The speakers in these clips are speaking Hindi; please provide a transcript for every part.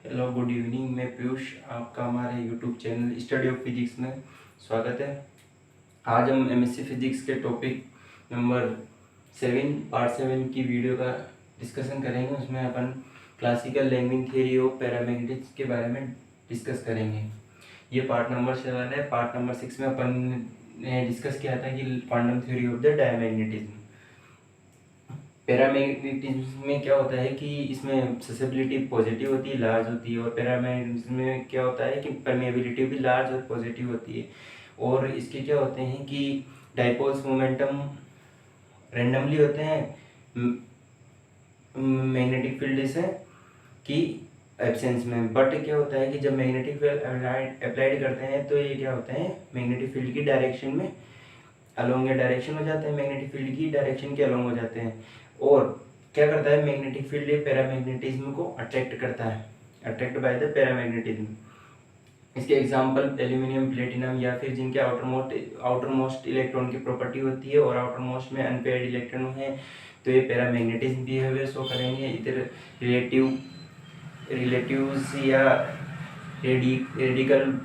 Hello good evening. मैं पीयूष, आपका हमारे YouTube channel study of physics में स्वागत है। आज हम एमएससी फिजिक्स के टॉपिक नंबर 7 पार्ट 7 की वीडियो का डिस्कशन करेंगे। उसमें अपन क्लासिकल लैंगिंग थ्योरी ऑफ पैरामैग्नेटिक्स के बारे में डिस्कस करेंगे। ये पार्ट नंबर 7 है। पार्ट नंबर 6 में अपन ने डिस्कस किया था कि quantum theory of the diamagnetism. Paramagnetism में क्या होता है कि इसमें ससेबिलिटी पॉजिटिव होती है, लार्ज होती है। और पैरामैग्नेटिज्म में क्या होता है कि परमेबिलिटी भी लार्ज और पॉजिटिव होती है। और इसके क्या होते हैं कि डाइपोल्स मोमेंटम रेंडमली होते हैं मैग्नेटिक फील्ड से की एब्सेंस में। बट क्या होता है कि जब मैग्नेटिक फील्ड अप्लाइड करते हैं तो ये क्या होते हैं मैग्नेटिक फील्ड की डायरेक्शन में अलोंग या डायरेक्शन हो जाते हैं, मैग्नेटिक फील्ड की डायरेक्शन के अलोंग हो जाते हैं। और क्या करता है मैग्नेटिक फील्ड पैरामैग्नेटिज्म को अट्रैक्ट करता है, अट्रैक्ट बाय द पैरामैग्नेटिज्म। इसके एग्जांपल एल्यूमिनियम, प्लेटिनम या फिर जिनके आउटरमोस्ट इलेक्ट्रॉन की प्रॉपर्टी होती है और आउटरमोस्ट में अनपेयर्ड इलेक्ट्रॉन है, तो ये पैरामैग्नेटिज्म बिहेवियर शो करेंगे। इधर रिलेटिव्स या रेडिकल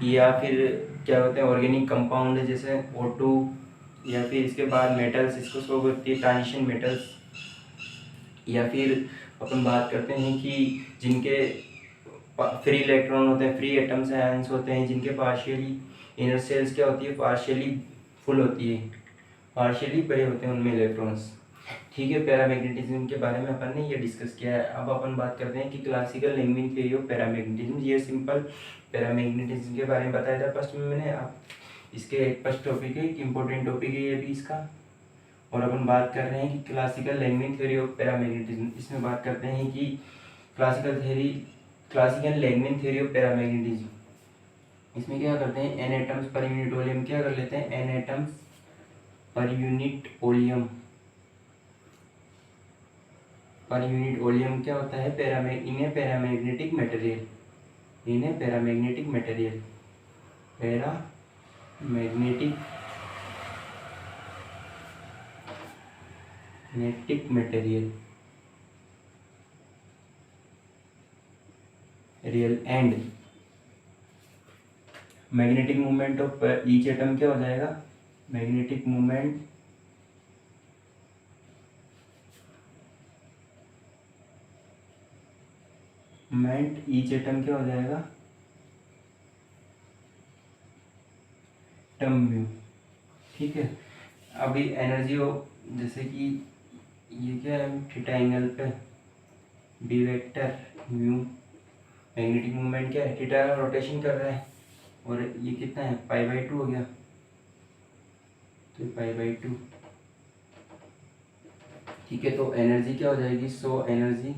या फिर क्या होते हैं ऑर्गेनिक कंपाउंड जैसे O2, या फिर इसके बाद मेटल्स, इसको शो करती है ट्रांजिशन मेटल्स। या फिर अपन बात करते हैं कि जिनके फ्री इलेक्ट्रॉन होते हैं, फ्री एटम्स आयंस होते हैं, जिनके पार्शियली इनर सेल्स क्या होती है पार्शियली फुल होती है, पार्शियली भरे होते हैं उनमें इलेक्ट्रॉन्स। ठीक है, पैरामैग्नेटिज्म के बारे में अपन ने ये डिस्कस किया है। अब अपन बात करते हैं कि classical Langevin theory of paramagnetism. ये सिंपल पैरामैग्नेटिज्म के बारे में बताया था फर्स्ट में मैंने। आप इसके एक फर्स्ट टॉपिक है, एक इम्पोर्टेंट टॉपिक है ये भी इसका। और अपन बात कर रहे हैं कि classical Langevin theory of paramagnetism. इसमें बात करते हैं कि classical Langevin theory of paramagnetism. इसमें क्या करते हैं एन एटम्स पर यूनिट वॉल्यूम क्या कर लेते हैं, एन एटम्स पर यूनिट वॉल्यूम क्या होता है paramagnetic material, paramagnetic material real and magnetic movement of each atom क्या हो जाएगा, मैग्नेटिक मूवमेंट ईच एटम क्या हो जाएगा, टर्म म्यू। ठीक है, अभी एनर्जी ऑफ जैसे कि ये क्या है थीटा एंगल पे b vector mu, magnetic movement क्या है थीटा रोटेशन कर रहा है और ये कितना है π/2 हो गया, तो π/2। ठीक है, तो एनर्जी क्या हो जाएगी, सो एनर्जी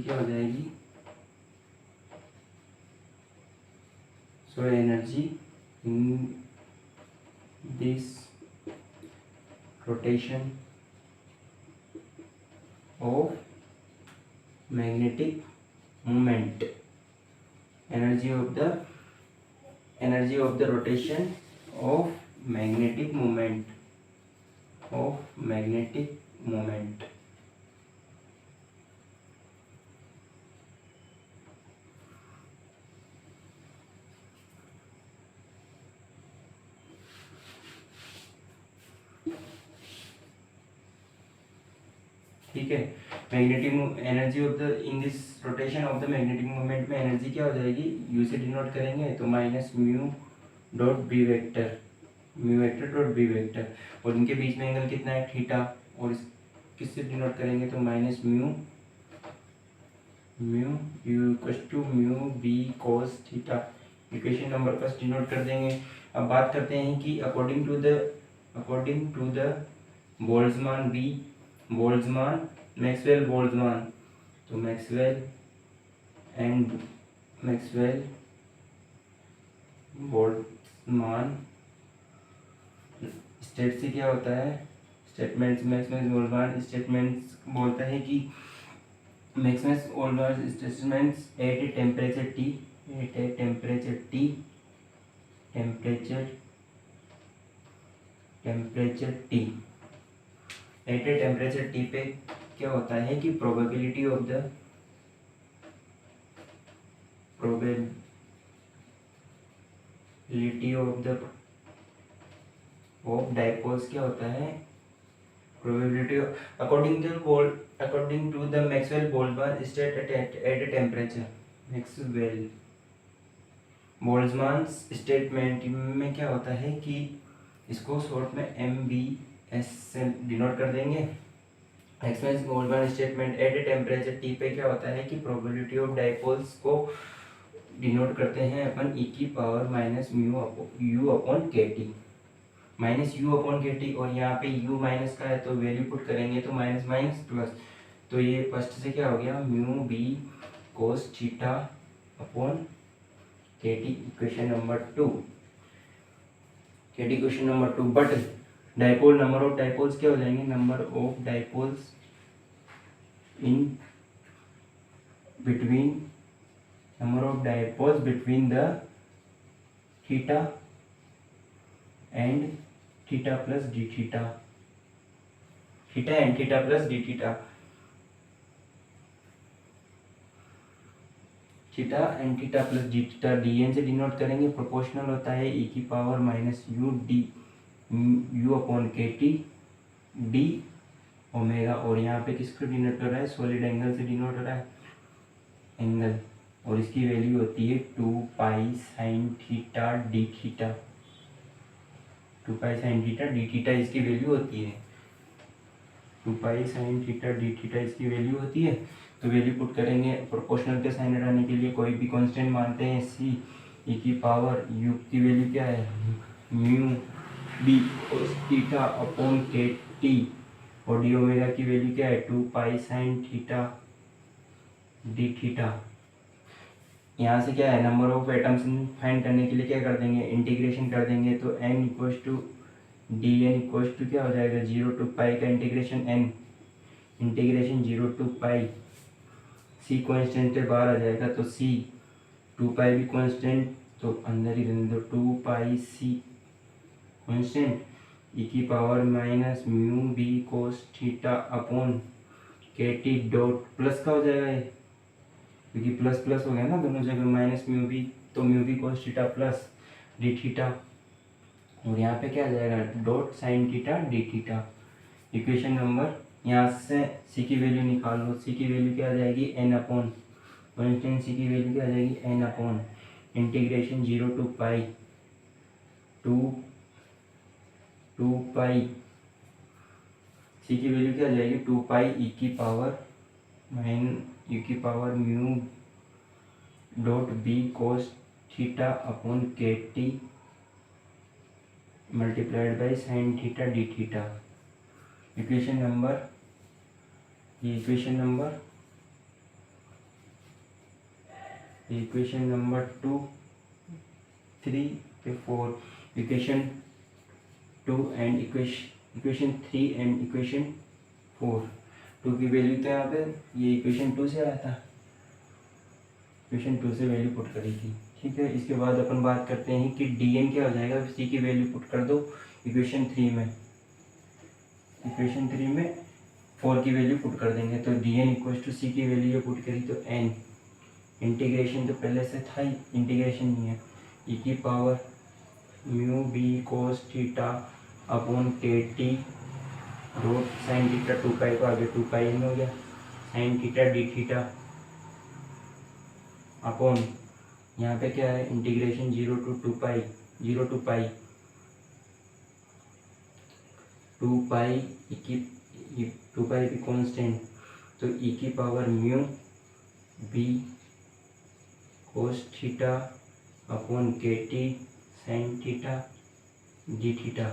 क्या हो जाएगी, energy in this rotation of magnetic movement, energy of the rotation of magnetic movement ठीक है, magnetic energy of the in this rotation of the magnetic movement में एनर्जी क्या हो जाएगी, यू से डिनोट करेंगे तो minus mu dot b vector dot b vector, और इनके बीच में एंगल कितना है थीटा, और किससे डिनोट करेंगे तो minus mu u equals to mu b cos theta. Equation number first denote कर देंगे। अब बात करते हैं कि according to the Maxwell Boltzmann, तो मैक्सवेल बोल्ट्जमान स्टेट से क्या होता है स्टेटमेंट्स, मैक्सवेल बोल्ट्जमान स्टेटमेंट्स बोलता है कि Maxwell Boltzmann statements at a temperature T at a temperature t पे क्या होता है कि probability of the of dipoles क्या होता है, probability according to the Maxwell Boltzmann state at a temperature, Maxwell Boltzmann statement में क्या होता है कि इसको शॉर्ट में MBS से डिनोट कर देंगे। Maxwell Boltzmann statement at a temperature t पे क्या होता है कि प्रोबेबिलिटी ऑफ डाइपोल्स को डिनोट करते हैं अपन e की पावर माइनस u अपॉन के टी, माइनस u अपॉन के टी, और यहाँ पे u माइनस का है तो वैल्यू पुट करेंगे तो माइनस माइनस प्लस, तो ये फर्स्ट से क्या हो गया mu B cos theta upon के t, equation number 2, k t equation number 2। But dipole number of dipoles क्या हो जाएंगे, number of dipoles in between, number of dipoles between the theta and theta plus d theta, theta and theta plus d theta, theta and theta plus d theta, d n से डिनोट करेंगे, प्रोपोर्शनल होता है e की पावर माइनस यू अपॉन के टी डी ओमेगा, और यहाँ पे किसको डिनोट कर रहा है, सॉलिड एंगल से डिनोट हो रहा है एंगल, और इसकी वैल्यू होती है 2 pi sine theta D theta, 2 pi sine theta D theta इसकी वैल्यू होती है, 2 pi sine theta D theta इसकी वैल्यू होती है। तो वैल्यू पुट करेंगे, प्रोपोर्शनल के साइन हटाने के लिए कोई भी कांस्टेंट मानते हैं सी, ई की पावर यू की वैल्यू क्या है mu B cos theta upon के टी, और डी ओमेगा की वैल्यू क्या है 2 pi sine theta D theta. यहाँ से क्या है नंबर ऑफ एटम्स फाइंड करने के लिए क्या कर देंगे, इंटीग्रेशन कर देंगे, तो n equals to d n equals to क्या हो जाएगा 0 टू पाई का integration n, integration 0 to pi, c constant से बाहर आ जाएगा तो c, 2 पाई भी कॉन्स्टेंट तो अंदर ही रहने दो, 2 पाई c कॉन्स्टेंट e की power minus mu B cos theta upon के टी डॉट प्लस का हो जाएगा ये, क्योंकि प्लस प्लस हो गया ना दोनों जगह, माइनस म्यू बी तो mu B cos theta plus d theta, और यहाँ पे क्या आ जाएगा dot sine theta D theta. Equation number यहाँ से सी की वैल्यू निकाल लो, सी की वैल्यू क्या आ जाएगी एन अपॉन कॉन्स्टेंट, सी की वैल्यू क्या आ जाएगी N upon integration 0 to pi, 2 pi, C की वैल्यू क्या आ जाएगी 2 पाई ई की power mu dot B cos theta upon के T multiplied by sine theta D theta. Equation number, ये इक्वेशन नंबर 2, 3 पे 4, equation 2 and equation 3 and equation 4, 2 की वैल्यू तो यहाँ पे ये इक्वेशन 2 से आया था, इक्वेशन 2 से वैल्यू पुट करी थी, ठीक है। इसके बाद अपन बात करते हैं कि डी एन क्या हो जाएगा, सी की वैल्यू पुट कर दो इक्वेशन 3 में, इक्वेशन 3 में 4 की वैल्यू पुट कर देंगे, तो डी एन इक्वल टू सी की वैल्यू जो पुट करी तो एन, इंटीग्रेशन तो पहले से था ही, इंटीग्रेशन नहीं है, ई की power mu B cos theta upon के T dot sine theta 2 pi को आगे 2 पाई में हो गया sine theta D theta upon यहाँ पे क्या है integration 0 to 2 pi, 0 to pi 2 pi की 2 पाई भी कॉन्स्टेंट, तो ई की power mu B cos theta upon के T sine theta D theta,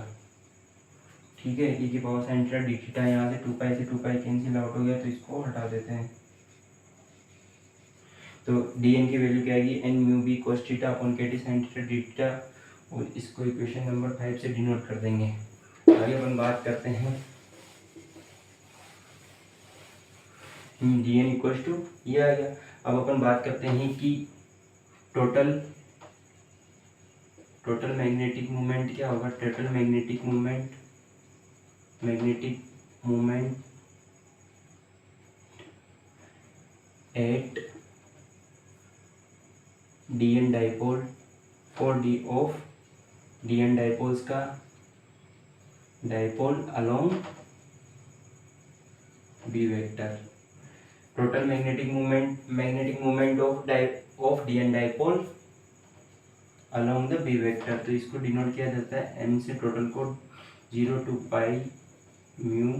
ठीक है। ई की power sine theta D theta, यहाँ से 2 पाई से 2 पाई कैंसिल आउट हो गया तो इसको हटा देते हैं, तो डी एन की वैल्यू क्या आएगी N mu B cos theta upon के T sine theta D theta, और इसको इक्वेशन नंबर 5 से डिनोट कर देंगे। आगे अपन बात करते हैं डी एन इक्वल टू ये आ गया। अब अपन बात करते हैं कि टोटल मैग्नेटिक मोमेंट क्या होगा, total magnetic moment at the N dipole for the of the N dipoles का dipole along B vector. Total magnetic moment of the N dipole along the B vector. तो इसको डिनोट किया जाता है एम से, टोटल को 0 to pi mu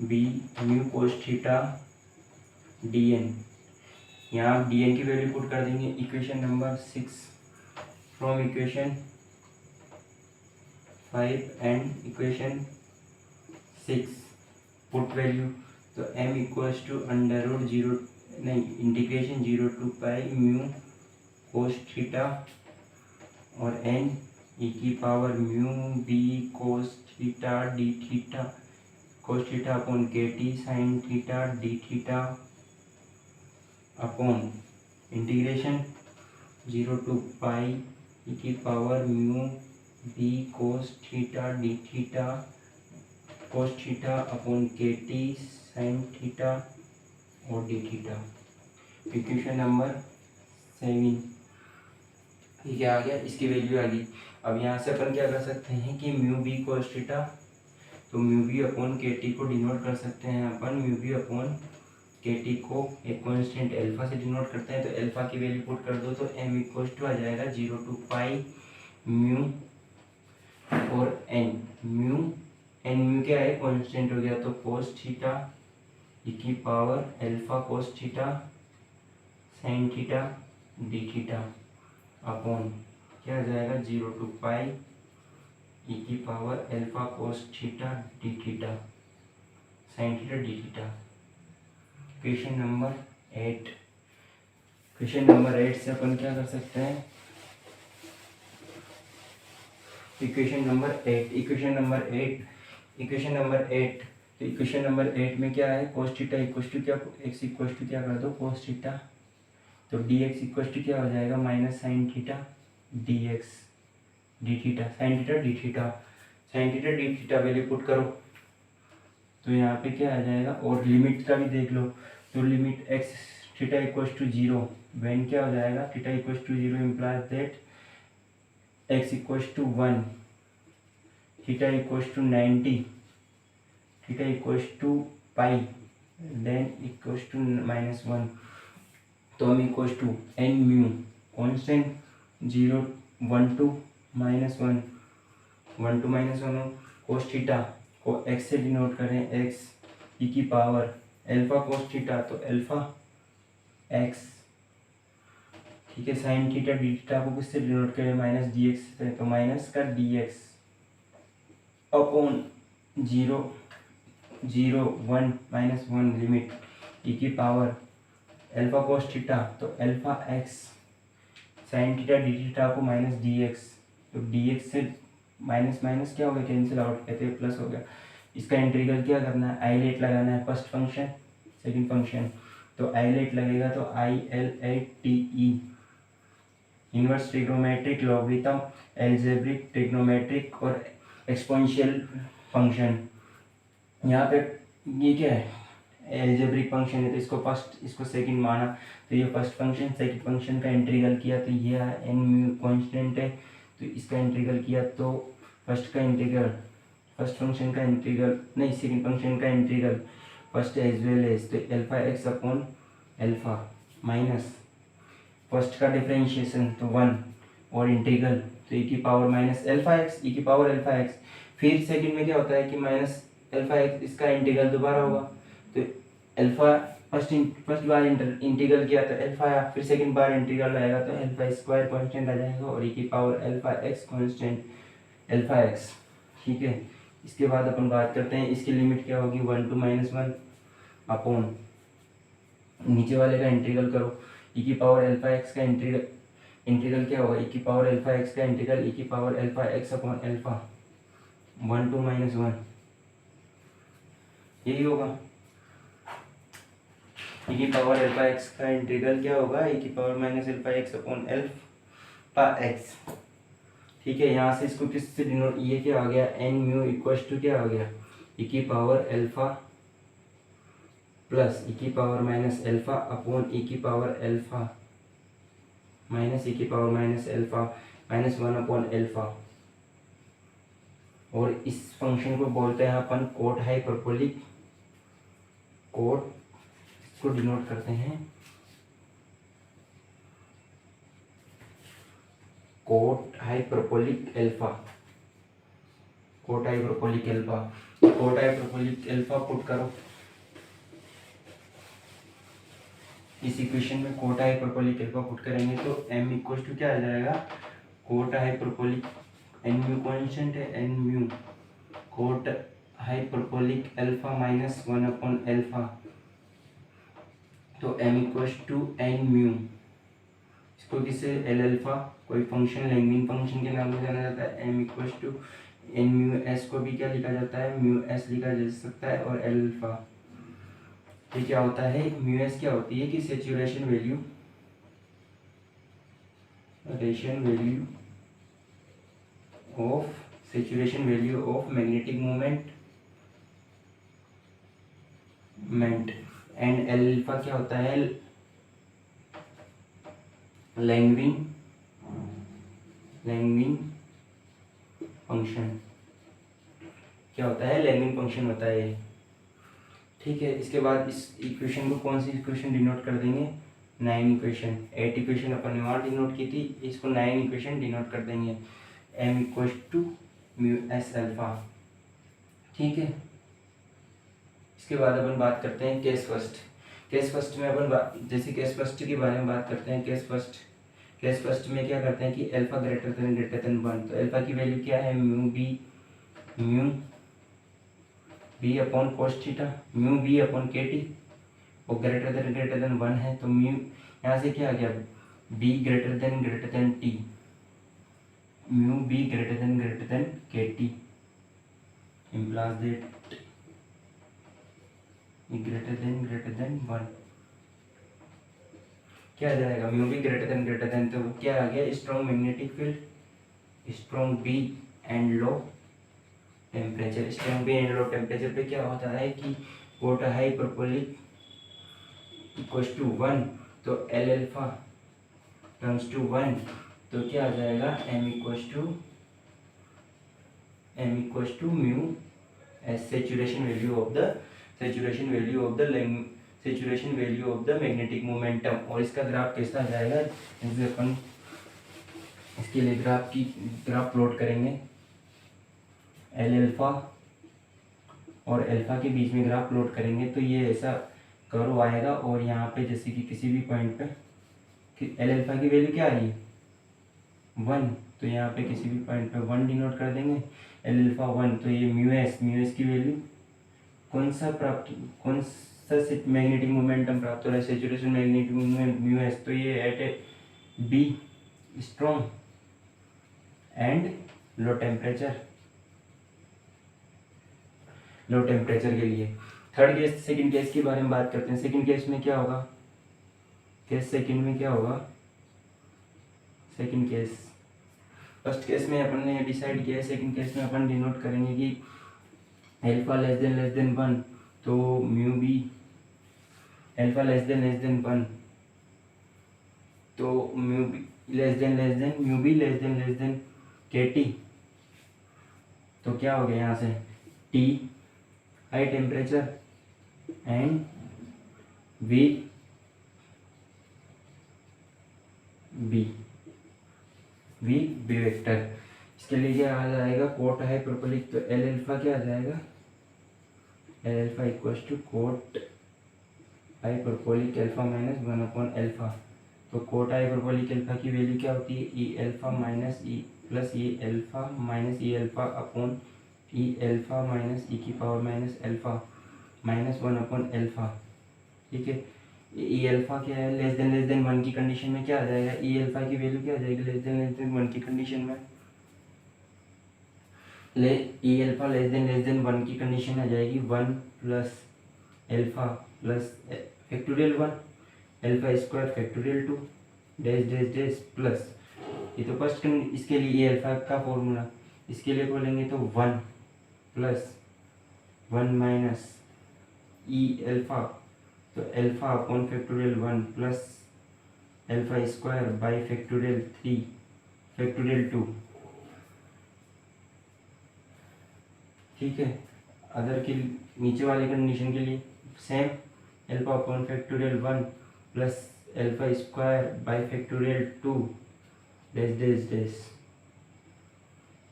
B mu cos theta d n. यहाँ आप डी एन की वैल्यू पुट कर देंगे equation number 6 from equation 5 and equation 6 put value. तो m equals to under root 0 नहीं integration 0 to pi mu cos theta और n e की power mu B cos theta D theta cos theta upon के T sine theta D theta upon integration 0 to pi e की power mu B cos theta D theta cos theta upon के टी साइन थीटा और डी थीटा। इक्वेशन नंबर 7 ये आ गया, इसकी वैल्यू आ गई। अब यहाँ से अपन क्या कर सकते हैं कि म्यू बी कोस थीटा, तो म्यू बी अपॉन के टी को डिनोट कर सकते हैं अपन। म्यू बी अपॉन के टी को एक कांस्टेंट अल्फा से डिनोट करते हैं, तो अल्फा की वैल्यू पुट कर दो तो m इक्वल्स टू आ जाएगा 0 to पाई म्यू और n क्या है कांस्टेंट हो गया, तो कोस थीटा e की power alpha cos theta sine theta D theta upon क्या आ जाएगा 0 to पाई e की power alpha cos theta D theta sine theta D theta. Question number 8। Question number 8 से अपन क्या कर सकते हैं, इक्वेशन नंबर 8 तो इक्वेशन नंबर 8 में क्या है कोस थीटा इक्वल्स टू क्या x इक्वल्स टू क्या कर दो कोस थीटा, तो dx इक्वल्स टू क्या हो जाएगा minus sine theta dx D theta sine theta D theta value put करो तो यहाँ पे क्या आ जाएगा। और लिमिट का भी देख लो, तो limit x theta equals to 0 when क्या हो जाएगा theta equals to 0 implies that x equals to 1 theta equals to 90 theta equals to pi then equals to -1। तो हम equals to n mu constant 0 1 to -1 cos theta को x से डिनोट करें x e की पावर अल्फा कोस थीटा तो अल्फा x, ठीक है। साइन थीटा डी थीटा को किससे डिनोट करें माइनस डी एक्स से, तो माइनस का D x upon 0 0 1 -1 limit e की पावर अल्फा कोस थीटा तो alpha x sign theta D theta को माइनस डी एक्स, तो डी एक्स से माइनस माइनस क्या हो गया कैंसिल आउट कहते हैं प्लस हो गया। इसका इंटीग्रल क्या करना है आईलेट लगाना है, फर्स्ट फंक्शन सेकंड फंक्शन, तो आईलेट लगेगा तो ILATE inverse trigonometric logarithm algebraic trigonometric और एक्सपोनेंशियल फंक्शन। यहाँ पे ये क्या है एल्जेब्रिक फंक्शन है तो इसको फर्स्ट इसको सेकंड माना, तो ये फर्स्ट फंक्शन सेकंड फंक्शन का इंटीग्रल किया तो ये n म्यू कांस्टेंट है, तो इसका इंटीग्रल किया तो फर्स्ट फंक्शन का इंटीग्रल नहीं सेकंड फंक्शन का integral first as well as, तो alpha x upon alpha minus first का डिफरेंशिएशन तो 1 और इंटीग्रल तो e की power minus alpha x e की पावर अल्फा एक्स। फिर सेकंड में क्या होता है कि माइनस अल्फा एक्स इसका इंटीग्रल दोबारा होगा, तो अल्फा फर्स्ट बार इंटीग्रल किया तो अल्फा आया, फिर सेकंड बार इंटीग्रल आएगा तो अल्फा स्क्वायर कांस्टेंट आ जाएगा और e की power alpha x constant alpha x, ठीक है। इसके बाद अपन बात करते हैं इसकी लिमिट क्या होगी 1 to -1 अपॉन नीचे वाले का इंटीग्रल करो e की पावर अल्फा एक्स का इंटीग्रल क्या होगा e की पावर अल्फा एक्स का इंटीग्रल e की power alpha x upon alpha 1 to -1 यही होगा। e की पावर अल्फा एक्स का इंटीग्रल क्या होगा e की power minus alpha x upon alpha x, ठीक है। यहाँ से इसको किससे डिनोट ये क्या आ गया n म्यू इक्वल्स टू क्या आ गया ई की पावर अल्फ़ा प्लस ई की power minus alpha upon e की पावर अल्फ़ा माइनस ई की power minus alpha minus 1 upon alpha. और इस फंक्शन को बोलते हैं अपन कोट हाइपरबोलिक। कोट को डिनोट करते हैं cot hyperbolic alpha. Cot hyperbolic alpha, cot hyperbolic alpha put करो इस इक्वेशन में। कोट हाइपरबोलिक अल्फ़ा पुट करेंगे तो m इक्वल टू क्या आ जाएगा, cot hyperbolic n mu constant है, n mu cot hyperbolic alpha minus 1 upon alpha. तो m equal to n mu, इसको किससे एल अल्फ़ा कोई फंक्शन लैंगिन फंक्शन के नाम से जाना जाता है। m equal to n mu S को भी क्या लिखा जाता है, म्यू एस लिखा जा सकता है। और एल अल्फ़ा ये क्या होता है, म्यू एस क्या होती है कि saturation value, saturation value of magnetic moment and L alpha क्या होता है, लैंगविन फंक्शन। क्या होता है, लैंगविन फंक्शन होता है ये। ठीक है, इसके बाद इस इक्वेशन को कौन सी इक्वेशन डिनोट कर देंगे, 9 इक्वेशन। 8 इक्वेशन अपन ने वहाँ डिनोट की थी, इसको 9 इक्वेशन डिनोट कर देंगे। m equal to mu s alpha. ठीक है, इसके बाद अपन बात करते हैं केस फर्स्ट। केस फर्स्ट में अपन जैसे केस फर्स्ट के बारे में बात करते हैं। केस फर्स्ट में क्या करते हैं कि अल्फा ग्रेटर देन 1, तो अल्फा की वैल्यू क्या है, mu B upon cos theta, mu B upon के टी। और ग्रेटर देन 1 है तो म्यू यहाँ से क्या आ गया, B greater than T, mu B greater than के T implies that greater than 1। क्या आ जाएगा, म्यू बी ग्रेटर देन, तो क्या आ गया, strong magnetic field, strong B and low temperature. Strong B and low temperature पे क्या होता है कि कोट हाइपरबोलिक इक्वल्स टू 1, तो एल अल्फा टर्म्स टू 1, तो क्या आ जाएगा, m equals to mu s saturation value of the magnetic momentum. और इसका ग्राफ कैसा आ जाएगा, जैसे अपन इसके लिए ग्राफ प्लॉट करेंगे, एल अल्फा और अल्फा के बीच में ग्राफ प्लॉट करेंगे तो ये ऐसा कर्व आएगा। और यहाँ पे जैसे कि किसी भी पॉइंट पे कि एल अल्फा की वैल्यू क्या आ रही है, 1, तो यहाँ पे किसी भी पॉइंट पे 1 डिनोट कर देंगे, एल अल्फा 1। तो ये म्यू एस की वैल्यू कौन सा मैग्नेटिक मोमेंटम प्राप्त हो रहा है, saturation magnetic moment mu s. तो ये at a b strong and low temperature के लिए। थर्ड केस, सेकंड केस के बारे में बात करते हैं। सेकंड केस में क्या होगा, सेकंड केस फर्स्ट केस में अपन ने डिसाइड किया है, सेकंड केस में अपन डिनोट करेंगे कि अल्फा लेस देन 1, तो mu b alpha less than 1, तो म्यू बी लेस देन के टी। तो क्या हो गया यहाँ से, t high temperature and v vector. इसके लिए क्या आ जाएगा, कोट हाइपरबोलिक, तो एल अल्फा क्या आ जाएगा, l alpha equals to cot hyperbolic alpha minus 1 upon alpha. तो कोट हाइपरबोलिक अल्फा की वैल्यू क्या होती है, e alpha minus e plus e alpha minus ई अल्फा अपॉन ई अल्फा माइनस ई की power minus alpha minus 1 upon alpha. ठीक है, ई अल्फा क्या है, लेस देन 1 की कंडीशन में क्या आ जाएगा, ई अल्फा की वैल्यू क्या आ जाएगी, लेस देन 1 की कंडीशन में ई अल्फा लेस देन 1 की कंडीशन आ जाएगी 1 plus alpha plus factorial 1 alpha square factorial 2 dash dash dash plus, ये तो फर्स्ट इसके लिए ई अल्फा का फॉर्मूला, इसके लिए बोलेंगे तो 1 प्लस 1 माइनस ई एल्फा, तो alpha upon factorial 1 plus alpha square by factorial 3 factorial 2। ठीक है, अदर के नीचे वाले कंडीशन के लिए same, alpha upon factorial 1 plus alpha square by factorial 2 dash dash dash.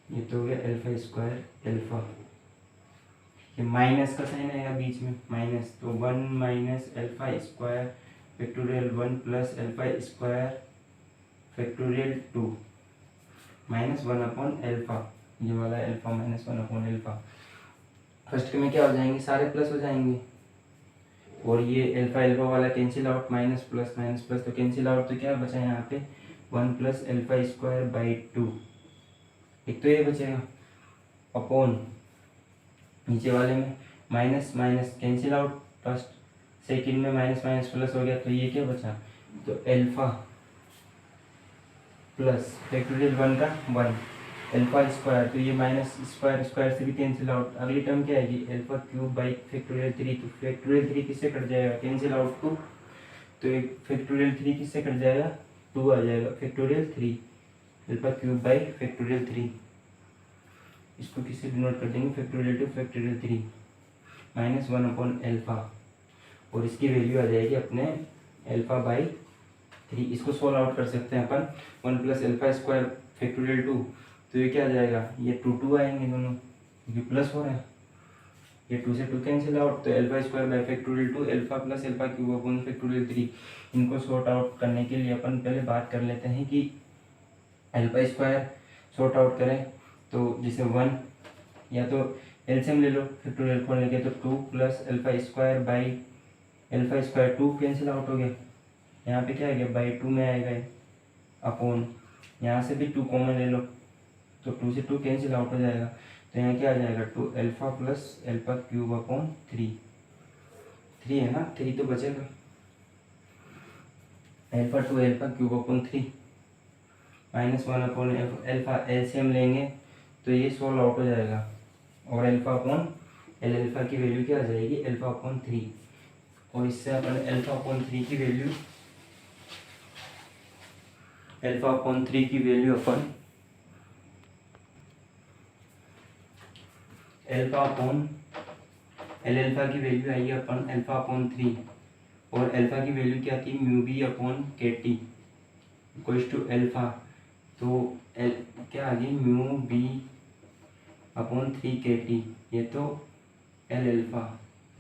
ये तो हो गया एल्फा स्क्वायर एल्फा, ये माइनस का साइन आएगा बीच में माइनस, तो 1 minus alpha square factorial 1 plus alpha square factorial 2 minus 1 upon alpha, ये वाला alpha minus 1 upon alpha. First में क्या हो जाएंगे, सारे प्लस हो जाएंगे, और ये एल्फा एल्फा वाला कैंसिल आउट, माइनस प्लस तो कैंसिल आउट, तो क्या बचा यहाँ पे 1 प्लस एल्फा स्क्वायर बाई 2, एक तो ये बचेगा अपॉन नीचे वाले में minus minus cancel out, first second में माइनस माइनस प्लस हो गया, तो ये क्या बचा, तो एल्फा प्लस फैक्टोरियल 1 का 1 एल्फा स्क्वायर, तो ये माइनस स्क्वायर स्क्वायर से भी कैंसिल आउट, अगली टर्म क्या आएगी एल्फा क्यूब बाई फैक्टोरियल 3, तो फैक्टोरियल 3 किससे कट जाएगा, कैंसिल आउट 2, तो एक फैक्टोरियल 3 किससे कट जाएगा, 2 आ जाएगा, factorial 3 alpha cube by factorial 3, इसको किससे डिनोट कर देंगे factorial 2 factorial 3 minus 1 upon alpha, और इसकी वैल्यू आ जाएगी अपने एल्फा बाई 3, इसको सोल्व आउट कर सकते हैं अपन, 1 प्लस एल्फा स्क्वायर फैक्टोरियल 2, तो ये क्या आ जाएगा, ये 2 आएंगे दोनों क्योंकि प्लस हो रहा है, ये 2 से 2 कैंसिल आउट, तो alpha square by factorial 2 alpha plus alpha cube upon factorial 3, इनको सॉर्ट आउट करने के लिए अपन पहले बात कर लेते हैं कि एल्फा स्क्वायर सॉर्ट आउट करें, तो जैसे 1 या तो एलसीएम ले लो फैक्टोरियल को लेके, तो 2 plus alpha square by alpha square 2 cancel out हो गया, यहाँ पे क्या आ गया बाई 2 में आएगा अपॉन, यहाँ से भी 2 कॉमन ले लो, तो 2 से 2 कैंसिल आउट हो जाएगा, तो यहाँ क्या आ जाएगा 2 alpha plus alpha cube upon 3 है ना, 3 तो बचेगा, alpha 2 alpha cube upon 3 minus 1 upon alpha, LCM लेंगे तो ये सोल्व आउट हो जाएगा, और एल्फा अपॉन एल एल्फा की वैल्यू क्या आ जाएगी एल्फा अपॉन 3, और इससे अपन एल्फा अपॉन 3 की वैल्यू अपन एल्फा अपॉन एल एल्फा की वैल्यू आई अपन एल्फा अपॉन 3, और एल्फा की वैल्यू क्या थी म्यू बी अपॉन के टी इक्वल्स टू एल्फा, तो क्या आ गई mu B upon 3 k T, ये तो एल एल्फा,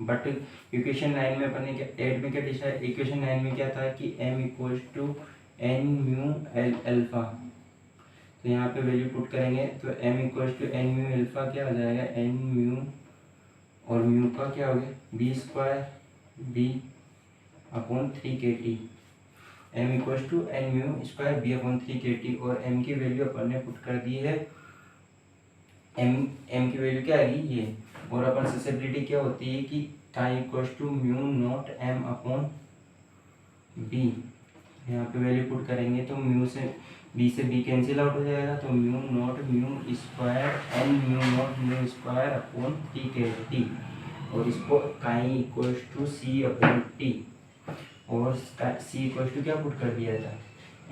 बट इक्वेशन 9 में अपन ने क्या 8 में क्या डिसाइड, इक्वेशन 9 में क्या था कि m equals to n mu l alpha, तो यहाँ पे वैल्यू पुट करेंगे तो m equals to n mu alpha क्या आ जाएगा एन म्यू, और म्यू का क्या हो गया B square b upon 3 k t, m equals to n mu square b upon 3 k T, और m की वैल्यू अपन ने पुट कर दी है, m की वैल्यू क्या आ गई ये, और अपन ससेबिलिटी क्या होती है कि time equals to mu not m upon b, यहाँ पे वैल्यू पुट करेंगे तो म्यू से b कैंसिल आउट हो जाएगा, तो mu not mu square N mu not mu square upon 3 k T, और इसको chi equals to C upon T, और सी इक्वल्स टू क्या पुट कर दिया था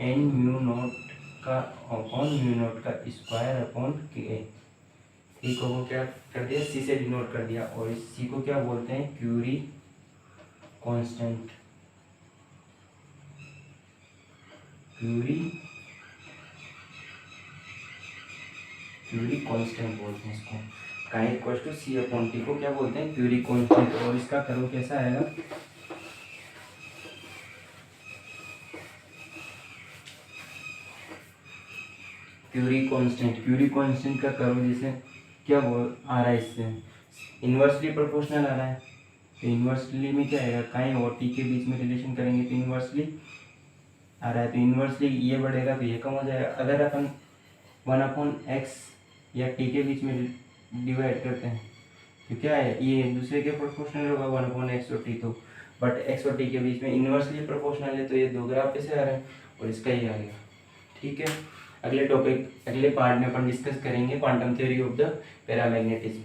एन म्यू नॉट का अपॉन म्यू नॉट का स्क्वायर अपॉन के, सी को क्या कर दिया सी से डिनोट कर दिया, और इस सी को क्या बोलते हैं क्यूरी कांस्टेंट, क्यूरी कांस्टेंट बोलते हैं इसको, chi equals to C upon t को क्या बोलते हैं क्यूरी कांस्टेंट, और इसका करो कैसा आएगा क्यूरी कांस्टेंट का करो, जैसे क्या बोल आ रहा है इससे इन्वर्सली प्रोपोर्शनल आ रहा है, तो इन्वर्सली में क्या आएगा काई और टी के बीच में रिलेशन करेंगे तो इन्वर्सली आ रहा है, तो इन्वर्सली ये बढ़ेगा तो ये कम हो जाएगा, अगर अपन 1 अपॉन एक्स या टी के बीच में डिवाइड करते हैं तो क्या है ये दूसरे के प्रोपोर्शनल होगा 1 अपॉन एक्स और टी, तो बट एक्स और टी के बीच में इन्वर्सली प्रोपोर्शनल है, तो ये दो ग्राफ कैसे आ रहे हैं और इसका ही आ गया। ठीक है, अगले पार्ट में अपन डिस्कस करेंगे quantum theory of the paramagnetism.